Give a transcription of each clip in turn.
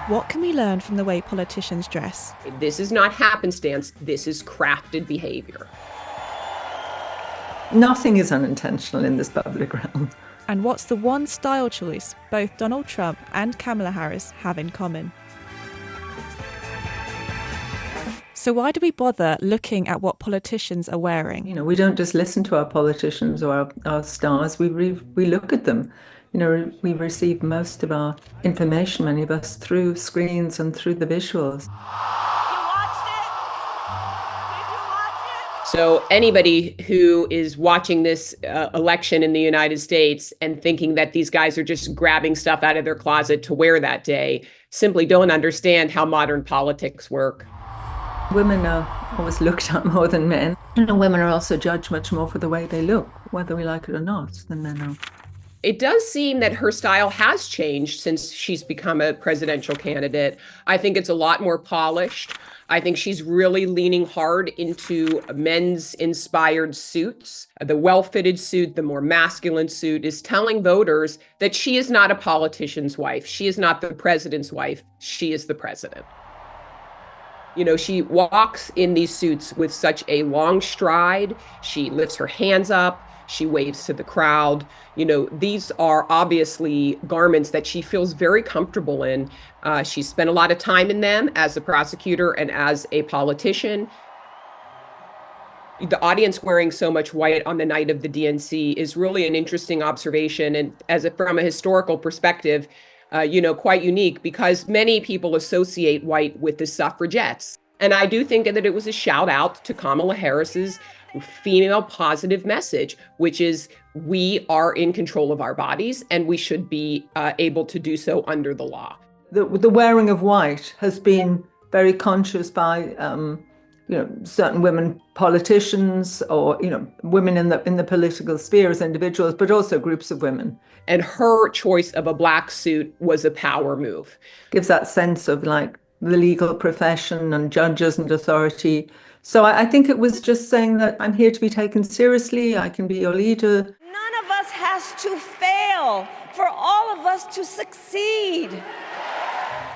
What can we learn from the way politicians dress? This is not happenstance. This is crafted behavior. Nothing is unintentional in this public realm. And what's the one style choice both Donald Trump and Kamala Harris have in common? So why do we bother looking at what politicians are wearing? You know, we don't just listen to our politicians or our stars, we look at them. You know, we receive most of our information, many of us, through screens and through the visuals. So anybody who is watching this election in the United States and thinking that these guys are just grabbing stuff out of their closet to wear that day simply don't understand how modern politics work. Women are always looked at more than men. You know, women are also judged much more for the way they look, whether we like it or not, than men are. It does seem that her style has changed since she's become a presidential candidate. I think it's a lot more polished. I think she's really leaning hard into men's inspired suits. The well-fitted suit, the more masculine suit, is telling voters that she is not a politician's wife. She is not the president's wife. She is the president. You know, she walks in these suits with such a long stride. She lifts her hands up. She waves to the crowd. You know, these are obviously garments that she feels very comfortable in. She spent a lot of time in them as a prosecutor and as a politician. The audience wearing so much white on the night of the DNC is really an interesting observation. And from a historical perspective, you know, quite unique because many people associate white with the suffragettes. And I do think that it was a shout out to Kamala Harris's female positive message, which is we are in control of our bodies and we should be able to do so under the law. The wearing of white has been very conscious by you know, certain women politicians or, you know, women in the political sphere as individuals, but also groups of women. And her choice of a black suit was a power move. Gives that sense of like the legal profession and judges and authority. So I think it was just saying that I'm here to be taken seriously. I can be your leader. None of us has to fail for all of us to succeed.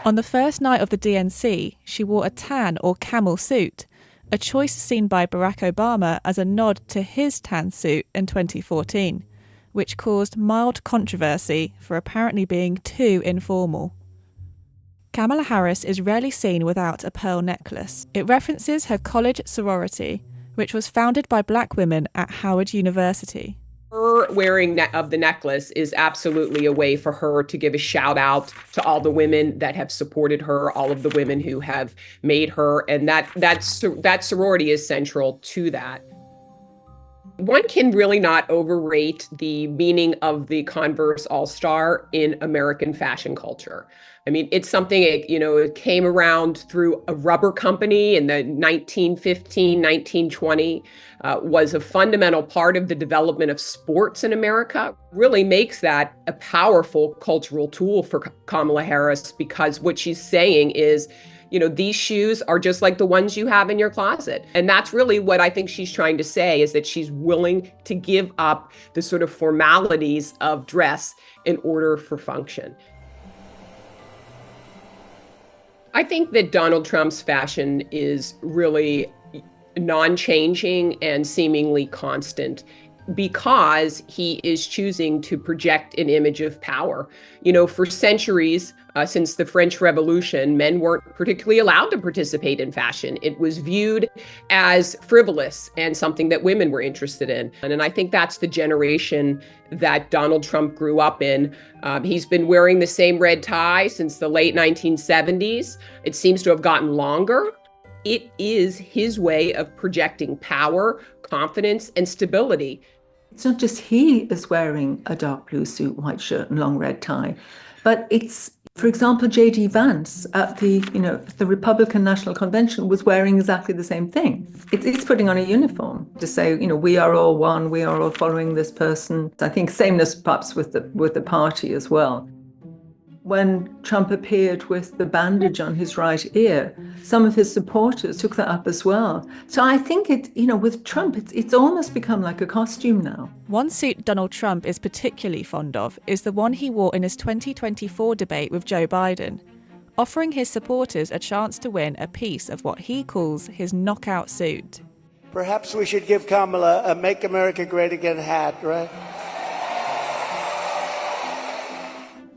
On the first night of the DNC, she wore a tan or camel suit, a choice seen by Barack Obama as a nod to his tan suit in 2014, which caused mild controversy for apparently being too informal. Kamala Harris is rarely seen without a pearl necklace. It references her college sorority, which was founded by black women at Howard University. Her wearing of the necklace is absolutely a way for her to give a shout out to all the women that have supported her, all of the women who have made her, and that sorority is central to that. One can really not overrate the meaning of the Converse All-Star in American fashion culture. I mean, it's something, it came around through a rubber company in the 1915, 1920, was a fundamental part of the development of sports in America. Really makes that a powerful cultural tool for Kamala Harris, because what she's saying is, these shoes are just like the ones you have in your closet. And that's really what I think she's trying to say, is that she's willing to give up the sort of formalities of dress in order for function. I think that Donald Trump's fashion is really non-changing and seemingly constant, because he is choosing to project an image of power. For centuries, since the French Revolution, men weren't particularly allowed to participate in fashion. It was viewed as frivolous and something that women were interested in. And I think that's the generation that Donald Trump grew up in. He's been wearing the same red tie since the late 1970s. It seems to have gotten longer. It is his way of projecting power, confidence, and stability. It's not just he is wearing a dark blue suit, white shirt, and long red tie, but it's, for example, J.D. Vance at the Republican National Convention was wearing exactly the same thing. It's putting on a uniform to say, we are all one, we are all following this person. I think sameness perhaps with the party as well. When Trump appeared with the bandage on his right ear, some of his supporters took that up as well. So I think with Trump, it's almost become like a costume now. One suit Donald Trump is particularly fond of is the one he wore in his 2024 debate with Joe Biden. offering his supporters a chance to win a piece of what he calls his knockout suit. Perhaps we should give Kamala a Make America Great Again hat, right?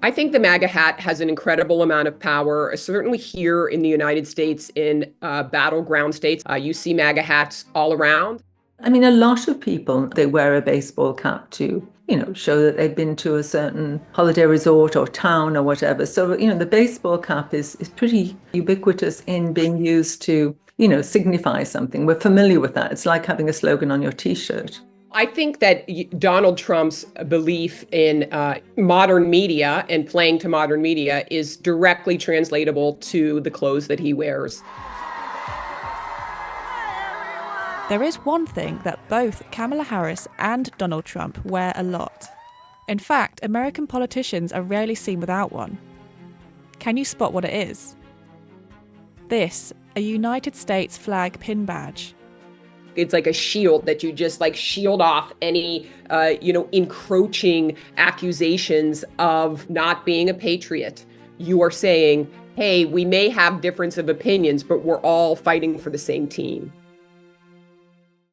I think the MAGA hat has an incredible amount of power, certainly here in the United States, in battleground states. You see MAGA hats all around. I mean, a lot of people, they wear a baseball cap to, show that they've been to a certain holiday resort or town or whatever. So, the baseball cap is pretty ubiquitous in being used to, signify something. We're familiar with that. It's like having a slogan on your T-shirt. I think that Donald Trump's belief in modern media and playing to modern media is directly translatable to the clothes that he wears. There is one thing that both Kamala Harris and Donald Trump wear a lot. In fact, American politicians are rarely seen without one. Can you spot what it is? This, a United States flag pin badge. It's like a shield that you just shield off any, encroaching accusations of not being a patriot. You are saying, hey, we may have difference of opinions, but we're all fighting for the same team.